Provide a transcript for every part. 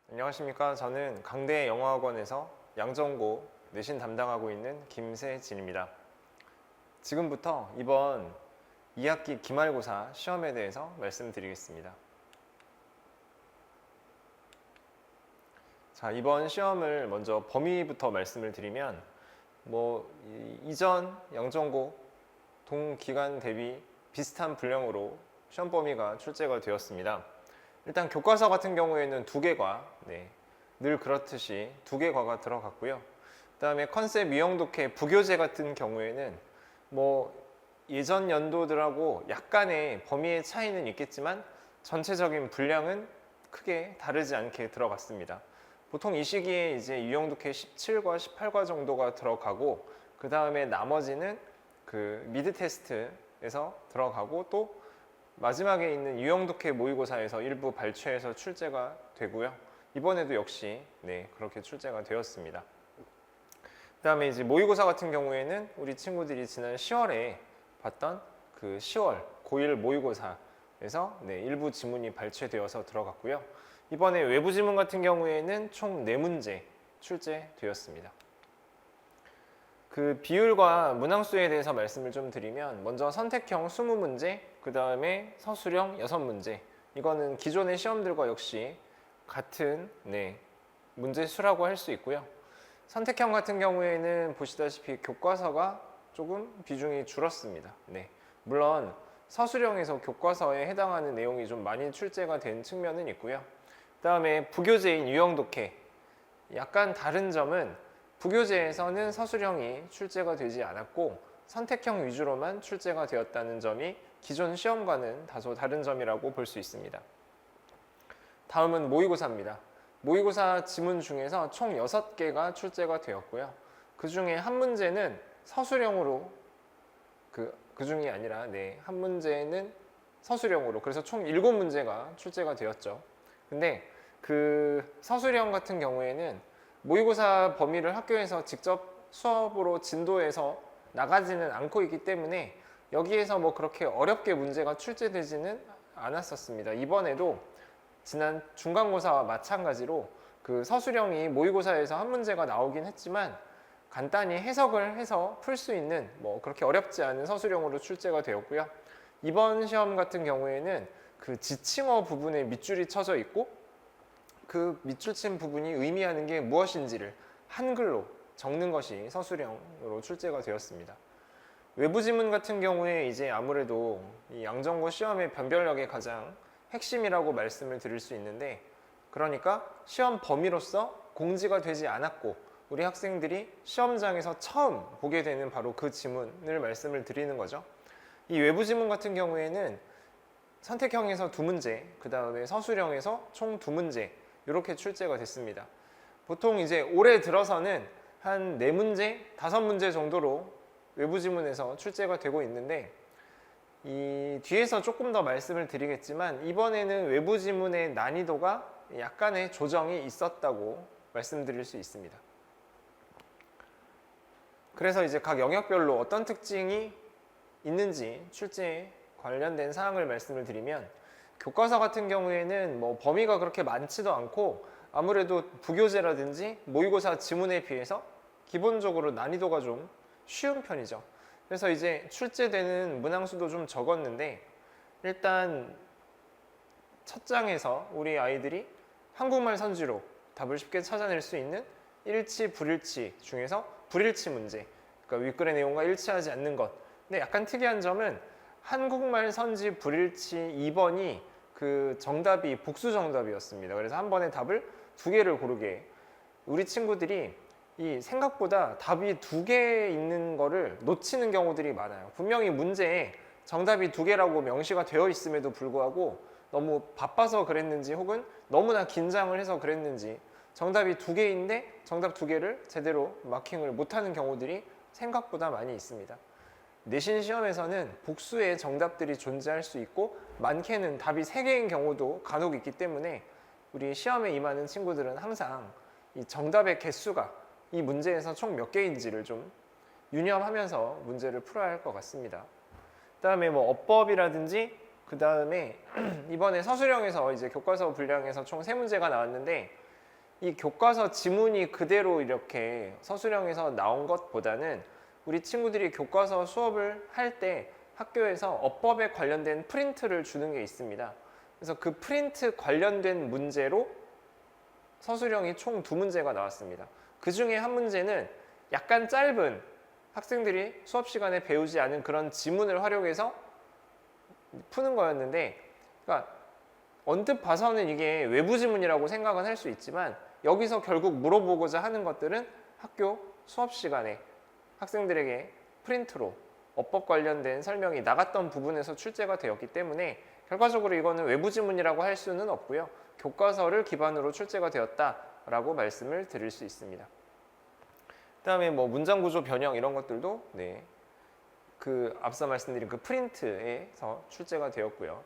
안녕하십니까. 저는 강대 영어학원에서 양정고 내신 담당하고 있는 김세진입니다. 지금부터 이번 2학기 기말고사 시험에 대해서 말씀드리겠습니다. 자, 이번 시험을 먼저 범위부터 말씀을 드리면 이전 양정고 동기간 대비 비슷한 분량으로 시험 범위가 출제가 되었습니다. 일단 교과서 같은 경우에는 2개 과, 늘 그렇듯이 2개 과가 들어갔고요. 그 다음에 컨셉 유형독해 부교재 같은 경우에는 예전 연도들하고 약간의 범위의 차이는 있겠지만 전체적인 분량은 크게 다르지 않게 들어갔습니다. 보통 이 시기에 이제 유형독해 17과 18과 정도가 들어가고, 그 다음에 나머지는 그 미드 테스트에서 들어가고, 또 마지막에 있는 유형독해 모의고사에서 일부 발췌해서 출제가 되고요. 이번에도 역시 그렇게 출제가 되었습니다. 그 다음에 이제 모의고사 같은 경우에는 우리 친구들이 지난 10월에 봤던 그 10월 고1 모의고사에서 일부 지문이 발췌되어서 들어갔고요. 이번에 외부 지문 같은 경우에는 총 4문제 출제되었습니다. 그 비율과 문항수에 대해서 말씀을 좀 드리면, 먼저 선택형 20문제, 그 다음에 서술형 6문제. 이거는 기존의 시험들과 역시 같은 문제 수라고 할 수 있고요. 선택형 같은 경우에는 보시다시피 교과서가 조금 비중이 줄었습니다. 물론 서술형에서 교과서에 해당하는 내용이 좀 많이 출제가 된 측면은 있고요. 그 다음에 부교재인 유형독해, 약간 다른 점은 부교재에서는 서술형이 출제가 되지 않았고 선택형 위주로만 출제가 되었다는 점이 기존 시험과는 다소 다른 점이라고 볼 수 있습니다. 다음은 모의고사입니다. 모의고사 지문 중에서 총 6개가 출제가 되었고요. 그 중에 한 문제는 서술형으로, 그 중이 아니라 한 문제는 서술형으로, 그래서 총 7문제가 출제가 되었죠. 근데 그 서술형 같은 경우에는 모의고사 범위를 학교에서 직접 수업으로 진도해서 나가지는 않고 있기 때문에 여기에서 그렇게 어렵게 문제가 출제되지는 않았었습니다. 이번에도 지난 중간고사와 마찬가지로 그 서술형이 모의고사에서 한 문제가 나오긴 했지만 간단히 해석을 해서 풀 수 있는 그렇게 어렵지 않은 서술형으로 출제가 되었고요. 이번 시험 같은 경우에는 그 지칭어 부분에 밑줄이 쳐져 있고, 그 밑줄 친 부분이 의미하는 게 무엇인지를 한글로 적는 것이 서술형으로 출제가 되었습니다. 외부 지문 같은 경우에 이제 아무래도 이 양정고 시험의 변별력의 가장 핵심이라고 말씀을 드릴 수 있는데, 그러니까 시험 범위로서 공지가 되지 않았고 우리 학생들이 시험장에서 처음 보게 되는 바로 그 지문을 말씀을 드리는 거죠. 이 외부 지문 같은 경우에는 선택형에서 2문제, 그 다음에 서술형에서 총 2문제 이렇게 출제가 됐습니다. 보통 이제 올해 들어서는 한 4문제, 5문제 정도로 외부 지문에서 출제가 되고 있는데, 이 뒤에서 조금 더 말씀을 드리겠지만 이번에는 외부 지문의 난이도가 약간의 조정이 있었다고 말씀드릴 수 있습니다. 그래서 이제 각 영역별로 어떤 특징이 있는지 출제에 관련된 사항을 말씀을 드리면, 교과서 같은 경우에는 범위가 그렇게 많지도 않고 아무래도 부교재라든지 모의고사 지문에 비해서 기본적으로 난이도가 좀 쉬운 편이죠. 그래서 이제 출제되는 문항수도 좀 적었는데, 일단 첫 장에서 우리 아이들이 한국말 선지로 답을 쉽게 찾아낼 수 있는 일치, 불일치 중에서 불일치 문제, 그러니까 윗글의 내용과 일치하지 않는 것. 근데 약간 특이한 점은 한국말 선지 불일치 2번이 그 정답이 복수 정답이었습니다. 그래서 한 번에 답을 2개를 고르게, 우리 친구들이 이 생각보다 답이 2개 있는 거를 놓치는 경우들이 많아요. 분명히 문제에 정답이 2개라고 명시가 되어 있음에도 불구하고 너무 바빠서 그랬는지 혹은 너무나 긴장을 해서 그랬는지 정답이 2개인데 정답 2개를 제대로 마킹을 못하는 경우들이 생각보다 많이 있습니다. 내신 시험에서는 복수의 정답들이 존재할 수 있고 많게는 답이 3개인 경우도 간혹 있기 때문에 우리 시험에 임하는 친구들은 항상 이 정답의 개수가 이 문제에서 총 몇 개인지를 좀 유념하면서 문제를 풀어야 할 것 같습니다. 그 다음에 어법이라든지, 그 다음에 이번에 서술형에서 이제 교과서 분량에서 총 3문제가 나왔는데, 이 교과서 지문이 그대로 이렇게 서술형에서 나온 것보다는 우리 친구들이 교과서 수업을 할 때 학교에서 어법에 관련된 프린트를 주는 게 있습니다. 그래서 그 프린트 관련된 문제로 서술형이 총 2문제가 나왔습니다. 그 중에 한 문제는 약간 짧은 학생들이 수업 시간에 배우지 않은 그런 지문을 활용해서 푸는 거였는데, 그러니까 언뜻 봐서는 이게 외부 지문이라고 생각은 할 수 있지만 여기서 결국 물어보고자 하는 것들은 학교 수업 시간에 학생들에게 프린트로 어법 관련된 설명이 나갔던 부분에서 출제가 되었기 때문에 결과적으로 이거는 외부 지문이라고 할 수는 없고요. 교과서를 기반으로 출제가 되었다라고 말씀을 드릴 수 있습니다. 그다음에 뭐 문장 구조 변형 이런 것들도 그 앞서 말씀드린 그 프린트에서 출제가 되었고요.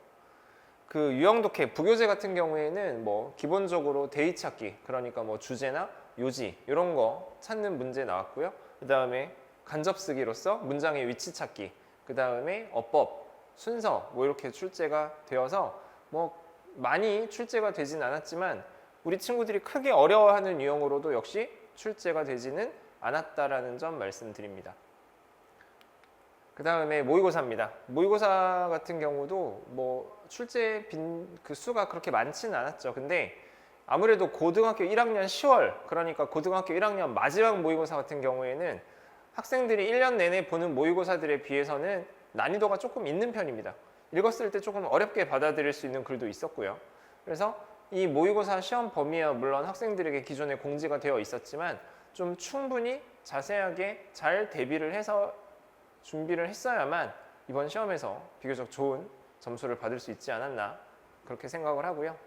그 유형 독해 부교재 같은 경우에는 뭐 기본적으로 대의 찾기, 그러니까 뭐 주제나 요지 이런 거 찾는 문제 나왔고요. 그다음에 간접 쓰기로서 문장의 위치 찾기, 그다음에 어법, 순서 뭐 이렇게 출제가 되어서 뭐 많이 출제가 되진 않았지만 우리 친구들이 크게 어려워하는 유형으로도 역시 출제가 되지는 않았다라는 점 말씀드립니다. 그 다음에 모의고사입니다. 모의고사 같은 경우도 뭐 출제 그 수가 그렇게 많지는 않았죠. 근데 아무래도 고등학교 1학년 10월, 그러니까 고등학교 1학년 마지막 모의고사 같은 경우에는 학생들이 1년 내내 보는 모의고사들에 비해서는 난이도가 조금 있는 편입니다. 읽었을 때 조금 어렵게 받아들일 수 있는 글도 있었고요. 그래서 이 모의고사 시험 범위야 물론 학생들에게 기존에 공지가 되어 있었지만 좀 충분히 자세하게 잘 대비를 해서 준비를 했어야만 이번 시험에서 비교적 좋은 점수를 받을 수 있지 않았나 그렇게 생각을 하고요.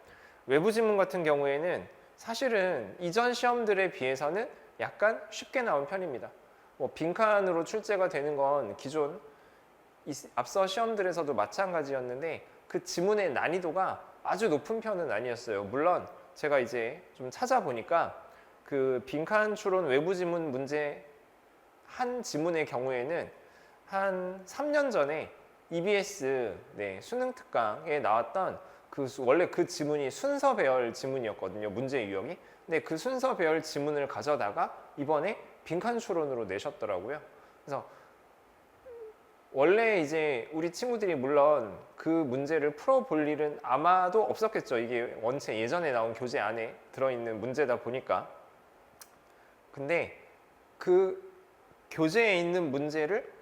외부 지문 같은 경우에는 사실은 이전 시험들에 비해서는 약간 쉽게 나온 편입니다. 뭐 빈칸으로 출제가 되는 건 기존 앞서 시험들에서도 마찬가지였는데 그 지문의 난이도가 아주 높은 편은 아니었어요. 물론 제가 이제 좀 찾아보니까 그 빈칸 추론 외부 지문 문제 한 지문의 경우에는 한 3년 전에 EBS 수능 특강에 나왔던 원래 그 지문이 순서 배열 지문이었거든요. 문제 유형이. 근데 그 순서 배열 지문을 가져다가 이번에 빈칸 추론으로 내셨더라고요. 그래서 원래 이제 우리 친구들이 물론 그 문제를 풀어볼 일은 아마도 없었겠죠. 이게 원체 예전에 나온 교재 안에 들어있는 문제다 보니까. 근데 그 교재에 있는 문제를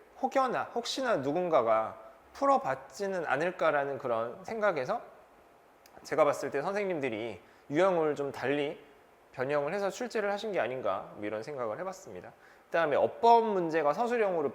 혹시나 누군가가 풀어봤지는 않을까라는 그런 생각에서 제가 봤을 때 선생님들이 유형을 좀 달리 변형을 해서 출제를 하신 게 아닌가 뭐 이런 생각을 해봤습니다. 그다음에 어법 문제가 서술형으로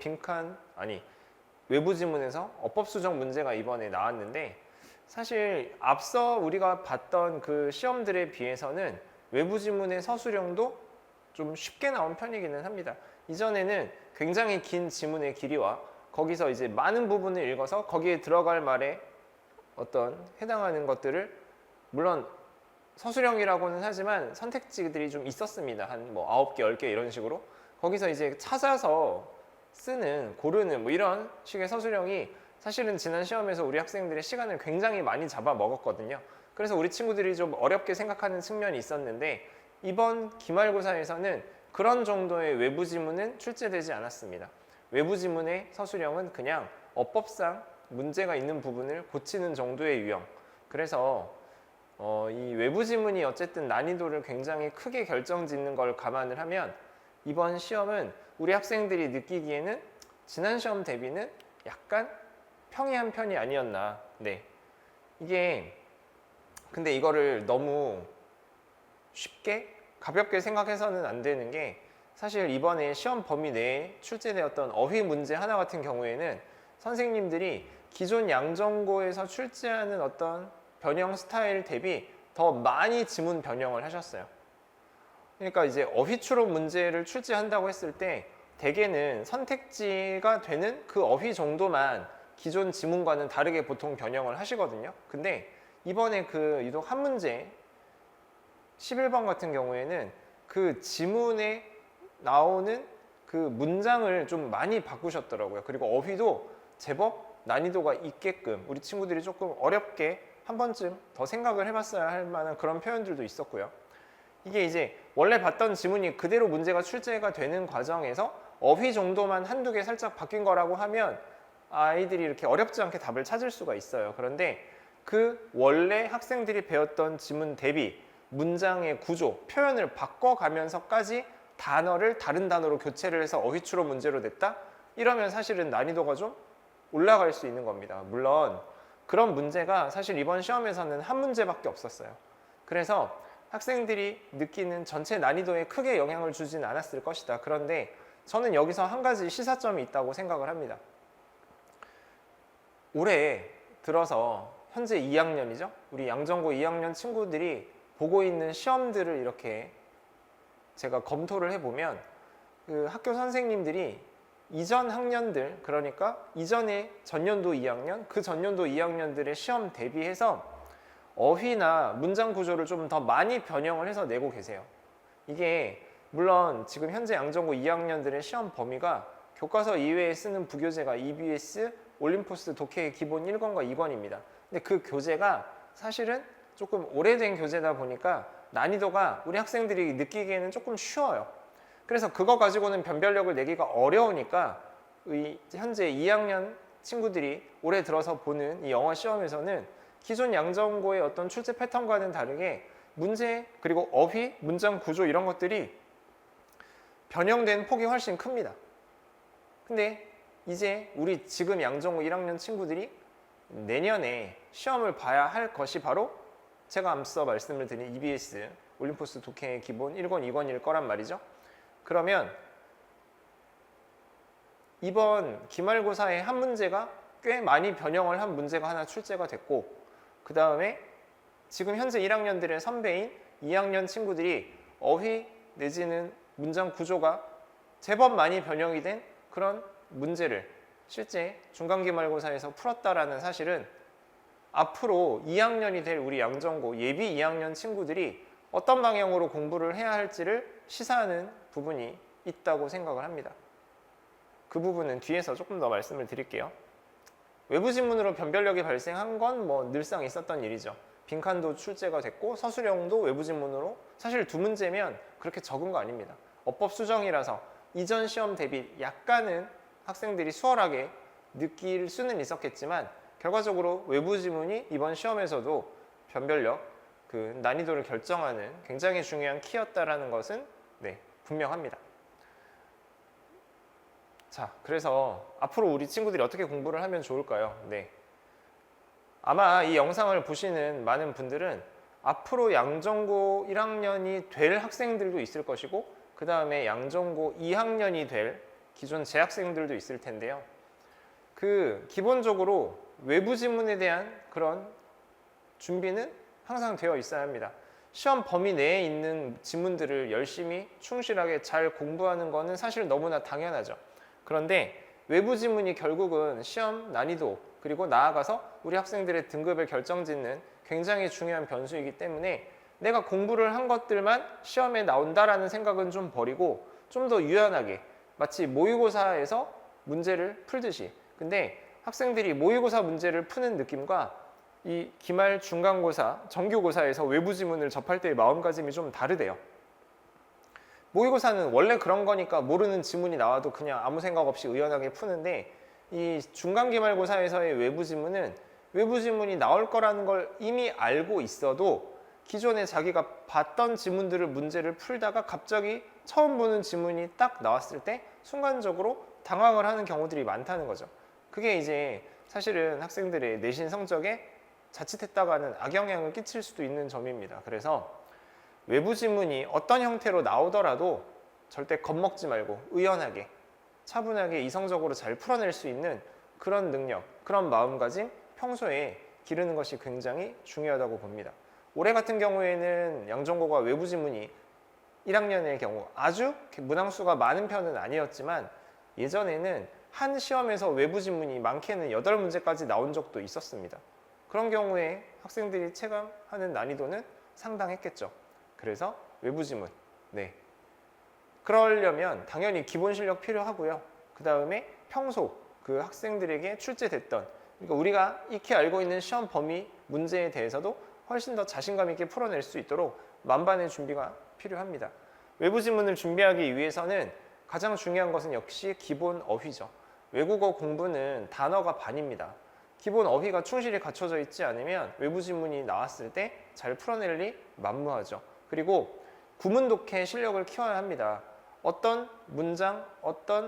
외부 지문에서 어법 수정 문제가 이번에 나왔는데 사실 앞서 우리가 봤던 그 시험들에 비해서는 외부 지문의 서술형도 좀 쉽게 나온 편이기는 합니다. 이전에는 굉장히 긴 지문의 길이와 거기서 이제 많은 부분을 읽어서 거기에 들어갈 말에 어떤 해당하는 것들을 물론 서술형이라고는 하지만 선택지들이 좀 있었습니다. 한 뭐 9개, 10개 이런 식으로. 거기서 이제 찾아서 고르는 뭐 이런 식의 서술형이 사실은 지난 시험에서 우리 학생들의 시간을 굉장히 많이 잡아먹었거든요. 그래서 우리 친구들이 좀 어렵게 생각하는 측면이 있었는데 이번 기말고사에서는 그런 정도의 외부 지문은 출제되지 않았습니다. 외부 지문의 서술형은 그냥 어법상 문제가 있는 부분을 고치는 정도의 유형. 그래서 이 외부 지문이 어쨌든 난이도를 굉장히 크게 결정짓는 걸 감안을 하면 이번 시험은 우리 학생들이 느끼기에는 지난 시험 대비는 약간 평이한 편이 아니었나. 근데 이거를 너무 쉽게 가볍게 생각해서는 안 되는 게 사실 이번에 시험 범위 내에 출제되었던 어휘 문제 하나 같은 경우에는 선생님들이 기존 양정고에서 출제하는 어떤 변형 스타일 대비 더 많이 지문 변형을 하셨어요. 그러니까 이제 어휘 추론 문제를 출제한다고 했을 때 대개는 선택지가 되는 그 어휘 정도만 기존 지문과는 다르게 보통 변형을 하시거든요. 근데 이번에 그 유독 한 문제 11번 같은 경우에는 그 지문에 나오는 그 문장을 좀 많이 바꾸셨더라고요. 그리고 어휘도 제법 난이도가 있게끔 우리 친구들이 조금 어렵게 한 번쯤 더 생각을 해봤어야 할 만한 그런 표현들도 있었고요. 이게 이제 원래 봤던 지문이 그대로 문제가 출제가 되는 과정에서 어휘 정도만 한두 개 살짝 바뀐 거라고 하면 아이들이 이렇게 어렵지 않게 답을 찾을 수가 있어요. 그런데 그 원래 학생들이 배웠던 지문 대비 문장의 구조, 표현을 바꿔가면서까지 단어를 다른 단어로 교체를 해서 어휘 추론 문제로 냈다? 이러면 사실은 난이도가 좀 올라갈 수 있는 겁니다. 물론 그런 문제가 사실 이번 시험에서는 한 문제밖에 없었어요. 그래서 학생들이 느끼는 전체 난이도에 크게 영향을 주진 않았을 것이다. 그런데 저는 여기서 한 가지 시사점이 있다고 생각을 합니다. 올해 들어서 현재 2학년이죠. 우리 양정고 2학년 친구들이 보고 있는 시험들을 이렇게 제가 검토를 해보면 그 학교 선생님들이 이전 학년들, 그러니까 이전에 전년도 2학년, 그 전년도 2학년들의 시험 대비해서 어휘나 문장 구조를 좀 더 많이 변형을 해서 내고 계세요. 이게 물론 지금 현재 양정고 2학년들의 시험 범위가 교과서 이외에 쓰는 부교재가 EBS, 올림포스, 독해의 기본 1권과 2권입니다. 근데 그 교재가 사실은 조금 오래된 교재다 보니까 난이도가 우리 학생들이 느끼기에는 조금 쉬워요. 그래서 그거 가지고는 변별력을 내기가 어려우니까 현재 2학년 친구들이 올해 들어서 보는 이 영어 시험에서는 기존 양정고의 어떤 출제 패턴과는 다르게 문제 그리고 어휘, 문장 구조 이런 것들이 변형된 폭이 훨씬 큽니다. 근데 이제 우리 지금 양정고 1학년 친구들이 내년에 시험을 봐야 할 것이 바로 제가 앞서 말씀을 드린 EBS, 올림포스 독해의 기본 1권, 2권일 거란 말이죠. 그러면 이번 기말고사의 한 문제가 꽤 많이 변형을 한 문제가 하나 출제가 됐고, 그 다음에 지금 현재 1학년들의 선배인 2학년 친구들이 어휘 내지는 문장 구조가 제법 많이 변형이 된 그런 문제를 실제 중간기말고사에서 풀었다라는 사실은 앞으로 2학년이 될 우리 양정고 예비 2학년 친구들이 어떤 방향으로 공부를 해야 할지를 시사하는 부분이 있다고 생각을 합니다. 그 부분은 뒤에서 조금 더 말씀을 드릴게요. 외부 지문으로 변별력이 발생한 건 뭐 늘상 있었던 일이죠. 빈칸도 출제가 됐고 서술형도 외부 지문으로 사실 두 문제면 그렇게 적은 거 아닙니다. 어법 수정이라서 이전 시험 대비 약간은 학생들이 수월하게 느낄 수는 있었겠지만 결과적으로 외부 지문이 이번 시험에서도 변별력, 그 난이도를 결정하는 굉장히 중요한 키였다라는 것은 분명합니다. 자, 그래서 앞으로 우리 친구들이 어떻게 공부를 하면 좋을까요? 아마 이 영상을 보시는 많은 분들은 앞으로 양정고 1학년이 될 학생들도 있을 것이고 그 다음에 양정고 2학년이 될 기존 재학생들도 있을 텐데요. 기본적으로 외부 지문에 대한 그런 준비는 항상 되어 있어야 합니다. 시험 범위 내에 있는 지문들을 열심히 충실하게 잘 공부하는 것은 사실 너무나 당연하죠. 그런데 외부 지문이 결국은 시험 난이도 그리고 나아가서 우리 학생들의 등급을 결정짓는 굉장히 중요한 변수이기 때문에 내가 공부를 한 것들만 시험에 나온다라는 생각은 좀 버리고 좀 더 유연하게 마치 모의고사에서 문제를 풀듯이, 근데 학생들이 모의고사 문제를 푸는 느낌과 이 기말 중간고사, 정규고사에서 외부 지문을 접할 때의 마음가짐이 좀 다르대요. 모의고사는 원래 그런 거니까 모르는 지문이 나와도 그냥 아무 생각 없이 의연하게 푸는데 이 중간기말고사에서의 외부 지문은 외부 지문이 나올 거라는 걸 이미 알고 있어도 기존에 자기가 봤던 지문들을 문제를 풀다가 갑자기 처음 보는 지문이 딱 나왔을 때 순간적으로 당황을 하는 경우들이 많다는 거죠. 그게 이제 사실은 학생들의 내신 성적에 자칫했다가는 악영향을 끼칠 수도 있는 점입니다. 그래서 외부 지문이 어떤 형태로 나오더라도 절대 겁먹지 말고 의연하게 차분하게 이성적으로 잘 풀어낼 수 있는 그런 능력, 그런 마음가짐 평소에 기르는 것이 굉장히 중요하다고 봅니다. 올해 같은 경우에는 양정고가 외부 지문이 1학년의 경우 아주 문항수가 많은 편은 아니었지만 예전에는 한 시험에서 외부 지문이 많게는 8문제까지 나온 적도 있었습니다. 그런 경우에 학생들이 체감하는 난이도는 상당했겠죠. 그래서 외부 지문, 그러려면 당연히 기본 실력 필요하고요. 그 다음에 평소 그 학생들에게 출제됐던, 그러니까 우리가 익히 알고 있는 시험 범위 문제에 대해서도 훨씬 더 자신감 있게 풀어낼 수 있도록 만반의 준비가 필요합니다. 외부 지문을 준비하기 위해서는 가장 중요한 것은 역시 기본 어휘죠. 외국어 공부는 단어가 반입니다. 기본 어휘가 충실히 갖춰져 있지 않으면 외부 지문이 나왔을 때 잘 풀어낼 리 만무하죠. 그리고 구문 독해 실력을 키워야 합니다. 어떤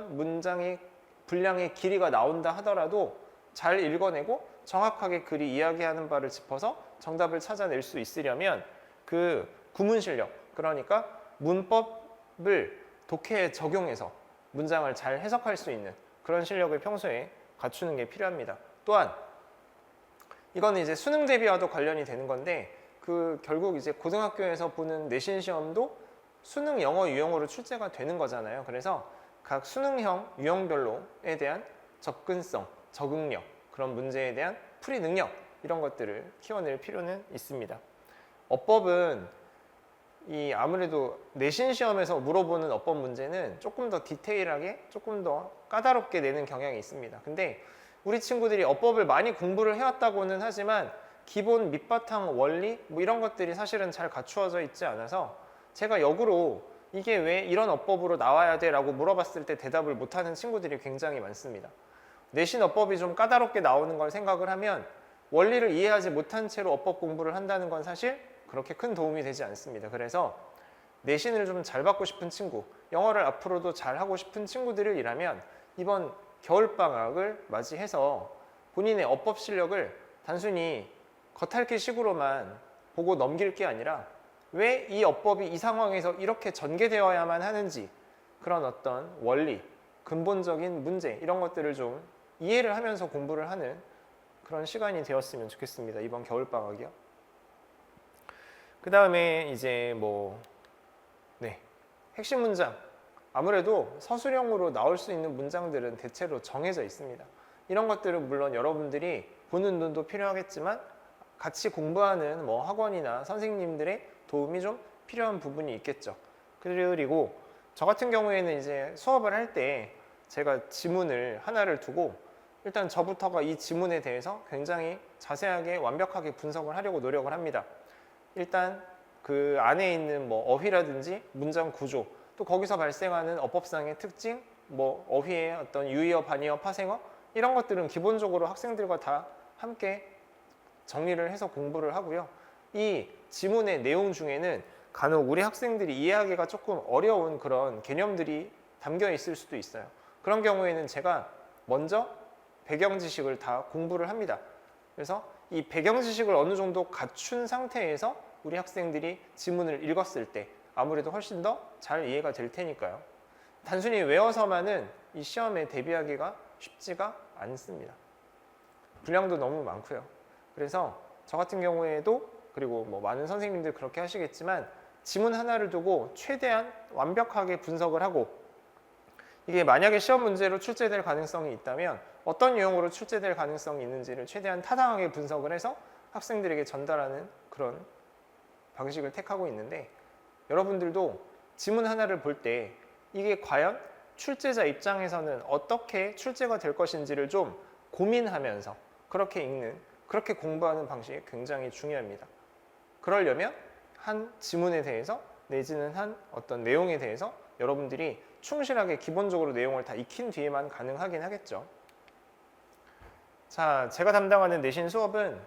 문장의 분량의 길이가 나온다 하더라도 잘 읽어내고 정확하게 글이 이야기하는 바를 짚어서 정답을 찾아낼 수 있으려면 그 구문 실력, 그러니까 문법을 독해에 적용해서 문장을 잘 해석할 수 있는 그런 실력을 평소에 갖추는 게 필요합니다. 또한 이거는 이제 수능 대비와도 관련이 되는 건데 결국 이제 고등학교에서 보는 내신 시험도 수능 영어 유형으로 출제가 되는 거잖아요. 그래서 각 수능형 유형별로에 대한 접근성, 적응력, 그런 문제에 대한 풀이 능력 이런 것들을 키워낼 필요는 있습니다. 어법은 아무래도 내신 시험에서 물어보는 어법 문제는 조금 더 디테일하게, 조금 더 까다롭게 내는 경향이 있습니다. 근데 우리 친구들이 어법을 많이 공부를 해왔다고는 하지만 기본 밑바탕 원리 뭐 이런 것들이 사실은 잘 갖추어져 있지 않아서 제가 역으로 이게 왜 이런 어법으로 나와야 돼? 라고 물어봤을 때 대답을 못하는 친구들이 굉장히 많습니다. 내신 어법이 좀 까다롭게 나오는 걸 생각을 하면 원리를 이해하지 못한 채로 어법 공부를 한다는 건 사실 그렇게 큰 도움이 되지 않습니다. 그래서 내신을 좀 잘 받고 싶은 친구, 영어를 앞으로도 잘 하고 싶은 친구들이라면 이번 겨울방학을 맞이해서 본인의 어법 실력을 단순히 겉핥기식으로만 보고 넘길 게 아니라 왜 이 어법이 이 상황에서 이렇게 전개되어야만 하는지 그런 어떤 원리, 근본적인 문제 이런 것들을 좀 이해를 하면서 공부를 하는 그런 시간이 되었으면 좋겠습니다. 이번 겨울방학이요. 그 다음에 이제 핵심 문장. 아무래도 서술형으로 나올 수 있는 문장들은 대체로 정해져 있습니다. 이런 것들은 물론 여러분들이 보는 눈도 필요하겠지만 같이 공부하는 학원이나 선생님들의 도움이 좀 필요한 부분이 있겠죠. 그리고 저 같은 경우에는 이제 수업을 할 때 제가 지문을 하나를 두고 일단 저부터가 이 지문에 대해서 굉장히 자세하게 완벽하게 분석을 하려고 노력을 합니다. 일단 그 안에 있는 어휘라든지 문장 구조, 또 거기서 발생하는 어법상의 특징, 어휘의 어떤 유의어, 반의어, 파생어 이런 것들은 기본적으로 학생들과 다 함께 정리를 해서 공부를 하고요. 이 지문의 내용 중에는 간혹 우리 학생들이 이해하기가 조금 어려운 그런 개념들이 담겨 있을 수도 있어요. 그런 경우에는 제가 먼저 배경 지식을 다 공부를 합니다. 그래서 이 배경 지식을 어느 정도 갖춘 상태에서 우리 학생들이 지문을 읽었을 때 아무래도 훨씬 더 잘 이해가 될 테니까요. 단순히 외워서만은 이 시험에 대비하기가 쉽지가 않습니다. 분량도 너무 많고요. 그래서 저 같은 경우에도 그리고 많은 선생님들 그렇게 하시겠지만 지문 하나를 두고 최대한 완벽하게 분석을 하고 이게 만약에 시험 문제로 출제될 가능성이 있다면 어떤 유형으로 출제될 가능성이 있는지를 최대한 타당하게 분석을 해서 학생들에게 전달하는 그런 방식을 택하고 있는데 여러분들도 지문 하나를 볼 때 이게 과연 출제자 입장에서는 어떻게 출제가 될 것인지를 좀 고민하면서 그렇게 읽는, 그렇게 공부하는 방식이 굉장히 중요합니다. 그러려면 한 지문에 대해서 내지는 한 어떤 내용에 대해서 여러분들이 충실하게 기본적으로 내용을 다 익힌 뒤에만 가능하긴 하겠죠. 자, 제가 담당하는 내신 수업은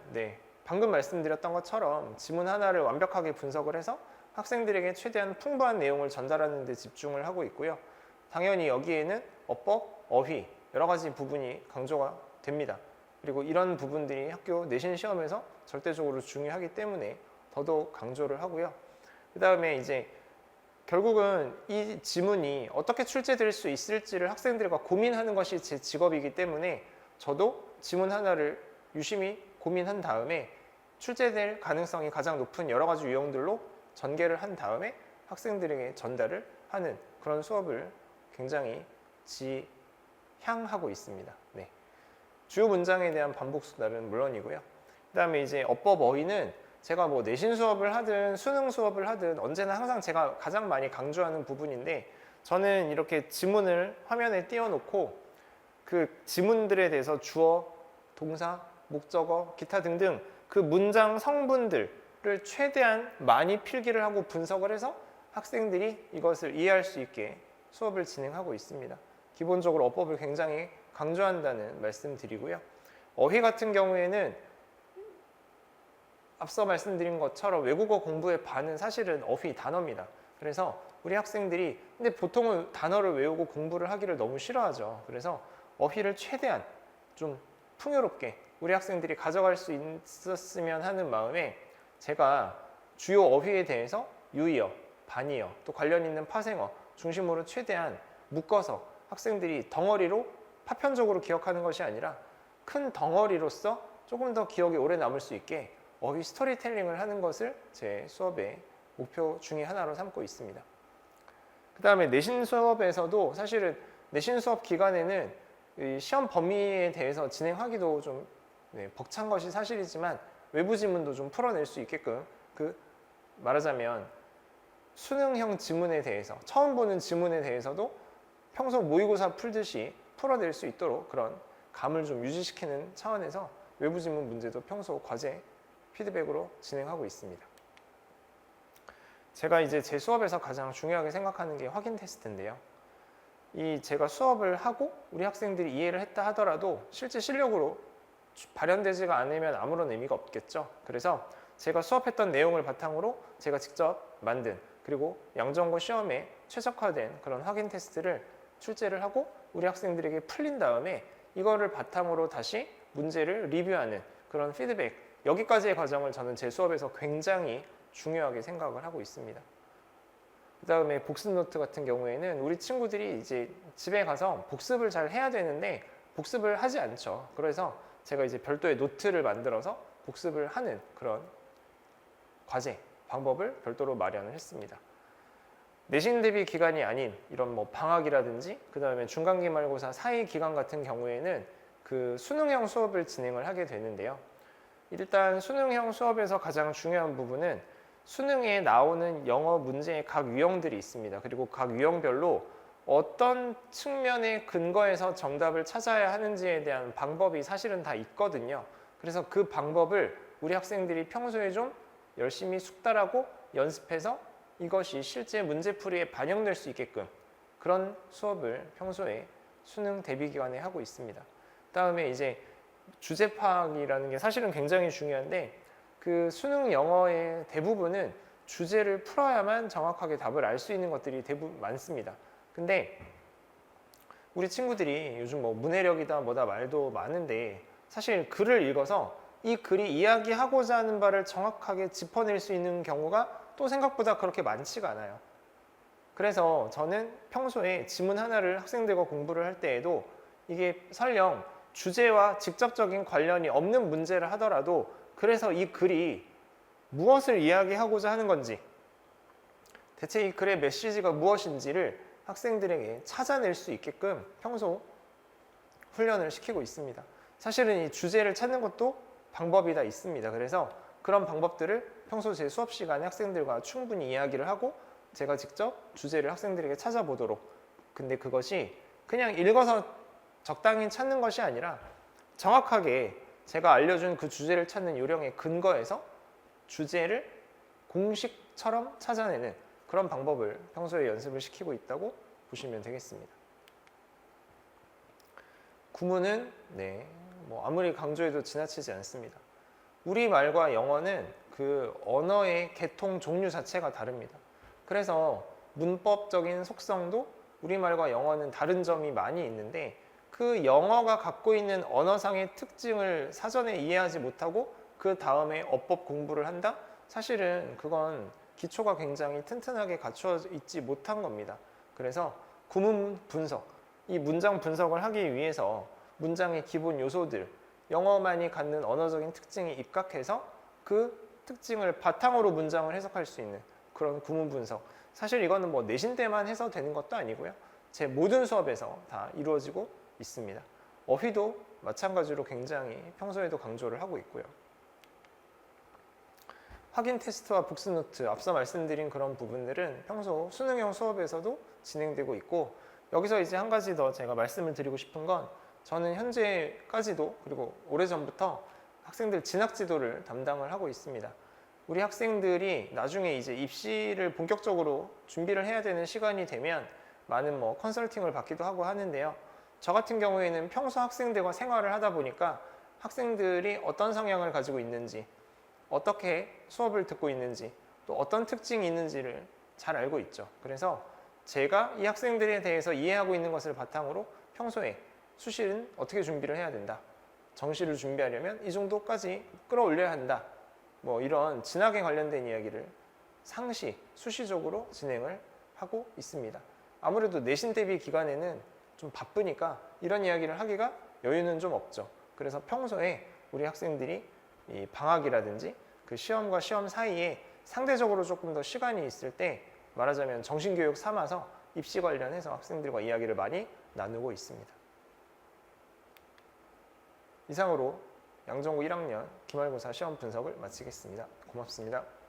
방금 말씀드렸던 것처럼 지문 하나를 완벽하게 분석을 해서 학생들에게 최대한 풍부한 내용을 전달하는 데 집중을 하고 있고요. 당연히 여기에는 어법, 어휘 여러 가지 부분이 강조가 됩니다. 그리고 이런 부분들이 학교 내신 시험에서 절대적으로 중요하기 때문에 더더욱 강조를 하고요. 그 다음에 이제 결국은 이 지문이 어떻게 출제될 수 있을지를 학생들과 고민하는 것이 제 직업이기 때문에 저도 지문 하나를 유심히 고민한 다음에 출제될 가능성이 가장 높은 여러 가지 유형들로 전개를 한 다음에 학생들에게 전달을 하는 그런 수업을 굉장히 지향하고 있습니다. 주요 문장에 대한 반복 수달은 물론이고요. 그 다음에 이제 어법 어휘는 제가 내신 수업을 하든 수능 수업을 하든 언제나 항상 제가 가장 많이 강조하는 부분인데 저는 이렇게 지문을 화면에 띄워놓고 그 지문들에 대해서 주어, 동사, 목적어, 기타 등등 그 문장 성분들을 최대한 많이 필기를 하고 분석을 해서 학생들이 이것을 이해할 수 있게 수업을 진행하고 있습니다. 기본적으로 어법을 굉장히 강조한다는 말씀 드리고요. 어휘 같은 경우에는 앞서 말씀드린 것처럼 외국어 공부의 반은 사실은 어휘 단어입니다. 그래서 우리 학생들이 근데 보통은 단어를 외우고 공부를 하기를 너무 싫어하죠. 그래서 어휘를 최대한 좀 풍요롭게 우리 학생들이 가져갈 수 있었으면 하는 마음에 제가 주요 어휘에 대해서 유의어, 반의어, 또 관련 있는 파생어 중심으로 최대한 묶어서 학생들이 덩어리로 파편적으로 기억하는 것이 아니라 큰 덩어리로서 조금 더 기억에 오래 남을 수 있게 어휘 스토리텔링을 하는 것을 제 수업의 목표 중에 하나로 삼고 있습니다. 그 다음에 내신 수업에서도 사실은 내신 수업 기간에는 이 시험 범위에 대해서 진행하기도 좀 벅찬 것이 사실이지만 외부 지문도 좀 풀어낼 수 있게끔 말하자면 수능형 지문에 대해서 처음 보는 지문에 대해서도 평소 모의고사 풀듯이 풀어낼 수 있도록 그런 감을 좀 유지시키는 차원에서 외부 지문 문제도 평소 과제 피드백으로 진행하고 있습니다. 제가 이제 제 수업에서 가장 중요하게 생각하는 게 확인 테스트인데요. 이 제가 수업을 하고 우리 학생들이 이해를 했다 하더라도 실제 실력으로 발현되지가 않으면 아무런 의미가 없겠죠. 그래서 제가 수업했던 내용을 바탕으로 제가 직접 만든 그리고 양정고 시험에 최적화된 그런 확인 테스트를 출제를 하고 우리 학생들에게 풀린 다음에 이거를 바탕으로 다시 문제를 리뷰하는 그런 피드백, 여기까지의 과정을 저는 제 수업에서 굉장히 중요하게 생각을 하고 있습니다. 그 다음에 복습 노트 같은 경우에는 우리 친구들이 이제 집에 가서 복습을 잘 해야 되는데 복습을 하지 않죠. 그래서 제가 이제 별도의 노트를 만들어서 복습을 하는 그런 과제, 방법을 별도로 마련을 했습니다. 내신 대비 기간이 아닌 이런 뭐 방학이라든지 그 다음에 중간기말고사 사이 기간 같은 경우에는 그 수능형 수업을 진행을 하게 되는데요. 일단 수능형 수업에서 가장 중요한 부분은 수능에 나오는 영어 문제의 각 유형들이 있습니다. 그리고 각 유형별로 어떤 측면의 근거에서 정답을 찾아야 하는지에 대한 방법이 사실은 다 있거든요. 그래서 그 방법을 우리 학생들이 평소에 좀 열심히 숙달하고 연습해서 이것이 실제 문제풀이에 반영될 수 있게끔 그런 수업을 평소에 수능 대비 기간에 하고 있습니다. 그다음에 이제 주제 파악이라는 게 사실은 굉장히 중요한데 그 수능 영어의 대부분은 주제를 풀어야만 정확하게 답을 알 수 있는 것들이 대부분 많습니다. 근데 우리 친구들이 요즘 뭐 문해력이다 뭐다 말도 많은데 사실 글을 읽어서 이 글이 이야기하고자 하는 바를 정확하게 짚어낼 수 있는 경우가 또 생각보다 그렇게 많지가 않아요. 그래서 저는 평소에 지문 하나를 학생들과 공부를 할 때에도 이게 설령 주제와 직접적인 관련이 없는 문제를 하더라도 그래서 이 글이 무엇을 이야기하고자 하는 건지 대체 이 글의 메시지가 무엇인지를 학생들에게 찾아낼 수 있게끔 평소 훈련을 시키고 있습니다. 사실은 이 주제를 찾는 것도 방법이 다 있습니다. 그래서 그런 방법들을 평소 제 수업 시간에 학생들과 충분히 이야기를 하고 제가 직접 주제를 학생들에게 찾아보도록, 근데 그것이 그냥 읽어서 적당히 찾는 것이 아니라 정확하게 제가 알려준 그 주제를 찾는 요령에 근거해서 주제를 공식처럼 찾아내는 그런 방법을 평소에 연습을 시키고 있다고 보시면 되겠습니다. 구문은 뭐 아무리 강조해도 지나치지 않습니다. 우리말과 영어는 그 언어의 계통 종류 자체가 다릅니다. 그래서 문법적인 속성도 우리말과 영어는 다른 점이 많이 있는데 그 영어가 갖고 있는 언어상의 특징을 사전에 이해하지 못하고 그 다음에 어법 공부를 한다? 사실은 그건 기초가 굉장히 튼튼하게 갖추어 있지 못한 겁니다. 그래서 구문 분석, 이 문장 분석을 하기 위해서 문장의 기본 요소들, 영어만이 갖는 언어적인 특징에 입각해서 그 특징을 바탕으로 문장을 해석할 수 있는 그런 구문 분석. 사실 이거는 뭐 내신 때만 해서 되는 것도 아니고요. 제 모든 수업에서 다 이루어지고 있습니다. 어휘도 마찬가지로 굉장히 평소에도 강조를 하고 있고요. 확인 테스트와 복습 노트, 앞서 말씀드린 그런 부분들은 평소 수능형 수업에서도 진행되고 있고, 여기서 이제 한 가지 더 제가 말씀을 드리고 싶은 건 저는 현재까지도 그리고 오래전부터 학생들 진학 지도를 담당을 하고 있습니다. 우리 학생들이 나중에 이제 입시를 본격적으로 준비를 해야 되는 시간이 되면 많은 뭐 컨설팅을 받기도 하고 하는데요. 저 같은 경우에는 평소 학생들과 생활을 하다 보니까 학생들이 어떤 성향을 가지고 있는지, 어떻게 수업을 듣고 있는지, 또 어떤 특징이 있는지를 잘 알고 있죠. 그래서 제가 이 학생들에 대해서 이해하고 있는 것을 바탕으로 평소에 수시는 어떻게 준비를 해야 된다. 정시를 준비하려면 이 정도까지 끌어올려야 한다. 뭐 이런 진학에 관련된 이야기를 상시, 수시적으로 진행을 하고 있습니다. 아무래도 내신 대비 기간에는 좀 바쁘니까 이런 이야기를 하기가 여유는 좀 없죠. 그래서 평소에 우리 학생들이 이 방학이라든지 그 시험과 시험 사이에 상대적으로 조금 더 시간이 있을 때 말하자면 정신교육 삼아서 입시 관련해서 학생들과 이야기를 많이 나누고 있습니다. 이상으로 양정고 1학년 기말고사 시험 분석을 마치겠습니다. 고맙습니다.